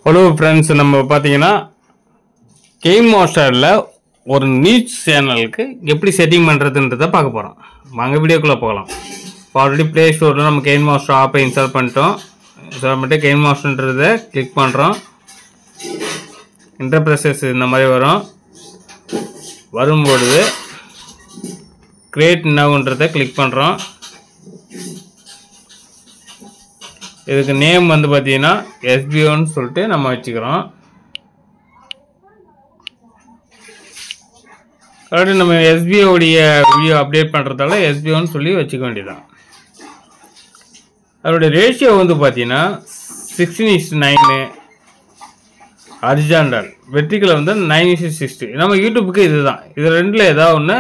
Hello friends, நம்ம பார்த்தீங்கன்னா gain மாஸ்டரில் ஒரு நியூஸ் சேனலுக்கு எப்படி செட்டிங் பண்ணுறதுன்றதை பார்க்க போகிறோம். வாங்க வீடியோக்குள்ளே போகலாம். ஆல்ரெடி ப்ளே ஸ்டோரில் நம்ம கெயின் மாஸ்டர் ஆப்பை இன்ஸ்டால் பண்ணிட்டோம். இன்ஸ்டால் பண்ணிட்டு கெயின் மாஸ்டர்ன்றதை கிளிக் பண்ணுறோம். இன்டர்பிரசஸ் இந்த மாதிரி வரும்பொழுது கிரியேட் நவ்ன்றதை கிளிக் பண்ணுறோம். இதுக்கு நேம் வந்து பார்த்தீங்கன்னா எஸ்பிஓன்னு சொல்லிட்டு நம்ம வச்சுக்கிறோம். அதாவது நம்ம எஸ்பிஓடைய வீடியோ அப்டேட் பண்ணுறதால எஸ்பிஓன்னு சொல்லி வச்சுக்க வேண்டியதான். அதோடைய ரேஷியோ வந்து பார்த்தீங்கன்னா 16:9 ஹரிசாண்டல், வெர்டிக்கல் வந்து 9:60. நம்ம யூடியூப்புக்கு இதுதான். இது ரெண்டில் ஏதாவது ஒன்று.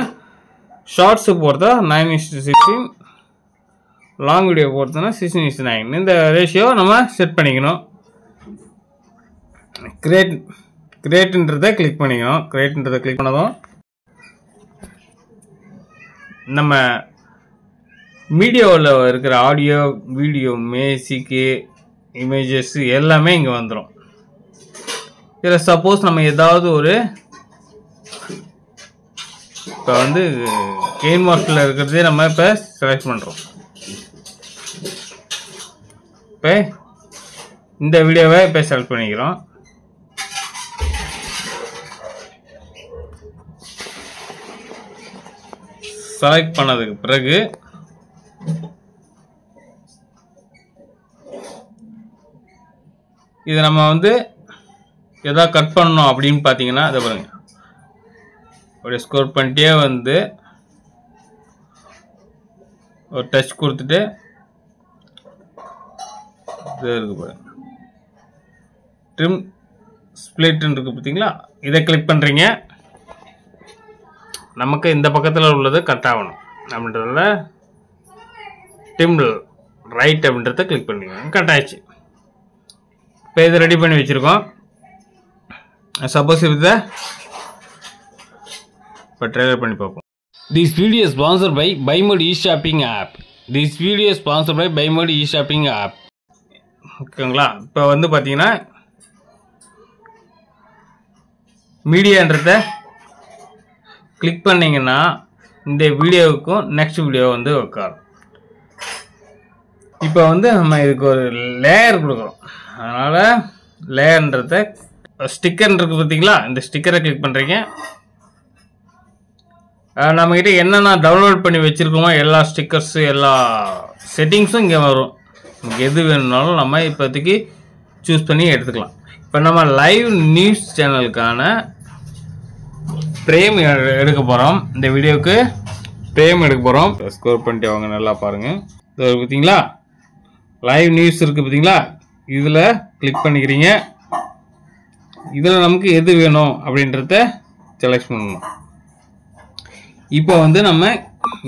ஷார்ட்ஸு போகிறதா 9:16, லாங் வீடியோ போகிறதுனா 16:9. இந்த ரேஷியோ நம்ம செட் பண்ணிக்கணும். கிரியேட்ன்றதை கிளிக் பண்ணிக்கணும். கிரியேட்ன்றதை கிளிக் பண்ணதும் நம்ம மீடியாவில் இருக்கிற ஆடியோ, வீடியோ, மியூசிக்கு, இமேஜஸ் எல்லாமே இங்கே வந்துடும். இதில் சப்போஸ் நம்ம ஏதாவது ஒரு இப்போ வந்து கெயின் மாஸ்டரில் இருக்கிறதே நம்ம இப்போ செலக்ட் பண்ணுறோம். இப்போ இந்த வீடியோவை இப்போ செலக்ட் பண்ணிக்கிறோம். செலக்ட் பண்ணதுக்கு பிறகு இதை நம்ம வந்து எதாவது கட் பண்ணணும் அப்படின்னு பார்த்தீங்கன்னா அதை பாருங்க, அப்படியே ஸ்கோர் பண்ணிட்டே வந்து ஒரு டச் கொடுத்துட்டு இருக்கு பாருங்க, ட்ரிம் ஸ்ப்ளிட்னு இருக்கு பார்த்தீங்களா, இதை கிளிக் பண்ணுறீங்க. நமக்கு இந்த பக்கத்தில் உள்ளது கட் ஆகணும் அப்படின்றதுல ட்ரிம் ரைட் அப்படின்றத கிளிக் பண்ணுங்க. கட் ஆயிடுச்சு. இப்போ இதை ரெடி பண்ணி வச்சுருக்கோம். சப்போஸ் இதை இப்போ ட்ரைலர் பண்ணி பார்ப்போம். This video is sponsored by BuyMode e-shopping app. This video is sponsored by BuyMode e-shopping app. ஓகேங்களா? இப்போ வந்து பார்த்தீங்கன்னா மீடியான்றத கிளிக் பண்ணிங்கன்னா இந்த வீடியோவுக்கும் நெக்ஸ்ட் வீடியோ வந்து உட்காரும். இப்போ வந்து நம்ம இதுக்கு ஒரு லேயர் கொடுக்குறோம். அதனால் லேயர்ன்றத ஸ்டிக்கர் இருக்குது பார்த்தீங்களா, இந்த ஸ்டிக்கரை கிளிக் பண்ணுறீங்க. நம்மக்கிட்ட என்னென்ன டவுன்லோட் பண்ணி வச்சுருக்கோமோ எல்லா ஸ்டிக்கர்ஸு, எல்லா செட்டிங்ஸும் இங்கே வரும். எது வேணும்னாலும் நம்ம இப்போதைக்கு சூஸ் பண்ணி எடுத்துக்கலாம். இப்போ நம்ம லைவ் நியூஸ் சேனலுக்கான ஃப்ரேம் எடுக்க போகிறோம். இந்த வீடியோவுக்கு ஃப்ரேம் எடுக்க போகிறோம். ஸ்கோர் பண்ணிட்டு அவங்க நல்லா பாருங்கள். இது பார்த்தீங்களா, லைவ் நியூஸ் இருக்குது பார்த்தீங்களா, இதில் கிளிக் பண்ணிக்கிறீங்க. இதில் நமக்கு எது வேணும் அப்படின்றத செலக்ட் பண்ணணும். இப்போ வந்து நம்ம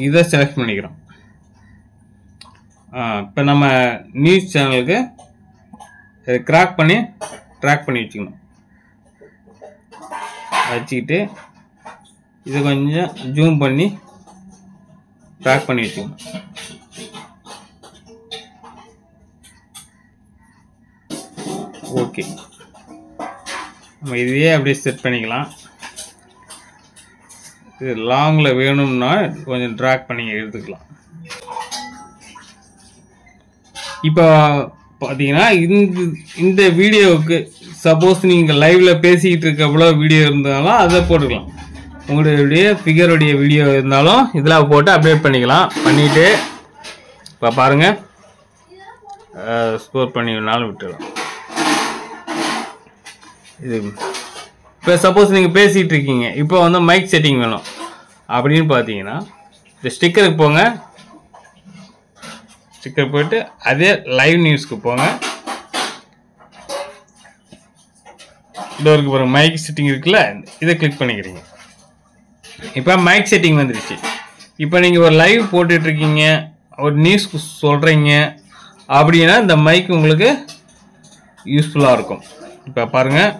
இதை செலக்ட் பண்ணிக்கிறோம். இப்போ நம்ம நியூஸ் சேனலுக்கு ட்ராக் பண்ணி வச்சுக்கணும். வச்சுக்கிட்டு இதை கொஞ்சம் ஜூம் பண்ணி ட்ராக் பண்ணி வச்சுக்கணும். ஓகே, நம்ம இதையே அப்படியே செட் பண்ணிக்கலாம். இது லாங்கில் வேணும்னா கொஞ்சம் ட்ராக் பண்ணி எடுத்துக்கலாம். இப்போ பார்த்தீங்கன்னா இந்த வீடியோவுக்கு சப்போஸ் நீங்கள் லைவில் பேசிக்கிட்டு இருக்க எவ்வளோ வீடியோ இருந்தாலும் அதை போட்டுக்கலாம். உங்களுடைய ஃபிகருடைய வீடியோ இருந்தாலும் இதில் போட்டு அப்டேட் பண்ணிக்கலாம். பண்ணிவிட்டு இப்போ பாருங்கள், ஸ்கோர் பண்ணினாலும் விட்டுடலாம். இது இப்போ சப்போஸ் நீங்கள் பேசிகிட்டு இருக்கீங்க, இப்போ வந்து மைக் செட்டிங் வேணும் அப்படின்னு பார்த்தீங்கன்னா இந்த ஸ்டிக்கருக்கு போங்க. ஸ்டிக்கர் போய்ட்டு அதே லைவ் நியூஸ்க்கு போங்க. டோருக்கு போகிற மைக் செட்டிங் இருக்குல்ல, இதை கிளிக் பண்ணிக்கிறீங்க. இப்போ மைக் செட்டிங் வந்துடுச்சு. இப்போ நீங்கள் ஒரு லைவ் போட்டுட்ருக்கீங்க, ஒரு நியூஸ்க்கு சொல்கிறீங்க அப்படின்னா இந்த மைக் உங்களுக்கு யூஸ்ஃபுல்லாக இருக்கும். இப்போ பாருங்கள்,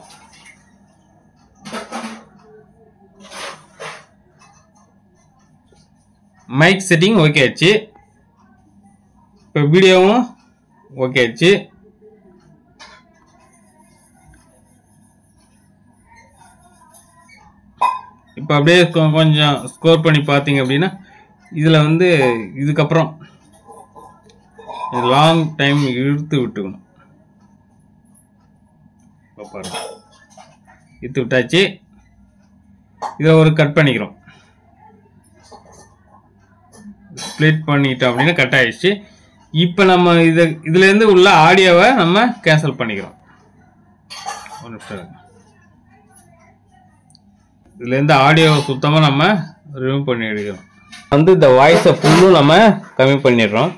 மைக் செட்டிங் ஓகே ஆச்சு. இப்போ வீடியோவும் ஓகே ஆச்சு. இப்போ அப்படியே கொஞ்சம் ஸ்கோர் பண்ணி பார்த்தீங்க அப்படின்னா இதில் வந்து இதுக்கப்புறம் லாங் டைம் இழுத்து விட்டுக்கணும். பாருங்க, இழுத்து விட்டாச்சு. இதை ஒரு கட் பண்ணிக்கிறோம். ஸ்ப்ளிட் பண்ணிட்டோம் அப்படின்னா கட் ஆயிடுச்சு. இப்போ நம்ம இதுலேருந்து உள்ள ஆடியோவை நம்ம கேன்சல் பண்ணிக்கிறோம். ஒரு நிமிஷம், இதுலேருந்து ஆடியோவை சுத்தமாக நம்ம ரிமூவ் பண்ணி எடுக்கிறோம். வந்து இந்த வாய்ஸை ஃபுல்லும் நம்ம கம்மி பண்ணிடுறோம்.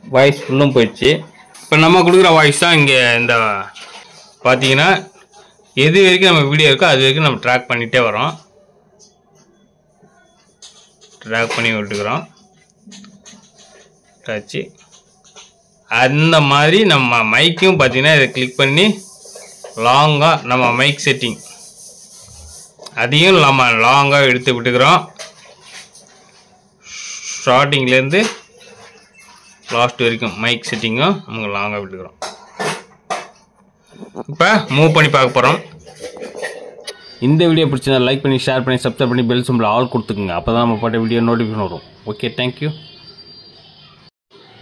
வாய்ஸ் ஃபுல்லும் போயிடுச்சு. இப்போ நம்ம கொடுக்குற வாய்ஸ் தான் இங்கே இந்த பார்த்தீங்கன்னா எது வரைக்கும் நம்ம வீடியோ இருக்கோ அது வரைக்கும் நம்ம ட்ராக் பண்ணிகிட்டே வரோம். ட்ராக் பண்ணி விட்டுக்கிறோம். ஆச்சு. அந்த மாதிரி நம்ம மைக்கும் பார்த்தீங்கன்னா இதை கிளிக் பண்ணி லாங்காக நம்ம மைக் செட்டிங் அதையும் நம்ம லாங்காக எடுத்து விட்டுக்கிறோம். ஸ்டார்டிங்லேருந்து லாஸ்ட் வரைக்கும் மைக் செட்டிங்கும் நமக்கு லாங்காக விட்டுக்கிறோம். இப்போ மூவ் பண்ணி பார்க்க போகிறோம். இந்த வீடியோ பிடிச்சா லைக் பண்ணி ஷேர் பண்ணி சப்ஸ்கிரைப் பண்ணி பெல் சிம்பிள் ஆல் கொடுத்துக்குங்க. அப்போ தான் நம்ம போட்ட வீடியோ நோட்டிஃபிகேஷன் வரும். Okay, thank you.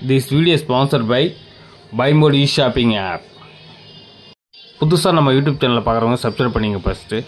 This video sponsored by Bymot e shopping app. புதுசாக நம்ம யூடியூப் சேனலில் பார்க்குறவங்க சப்ஸ்கிரைப் பண்ணிங்க ஃபஸ்ட்டு.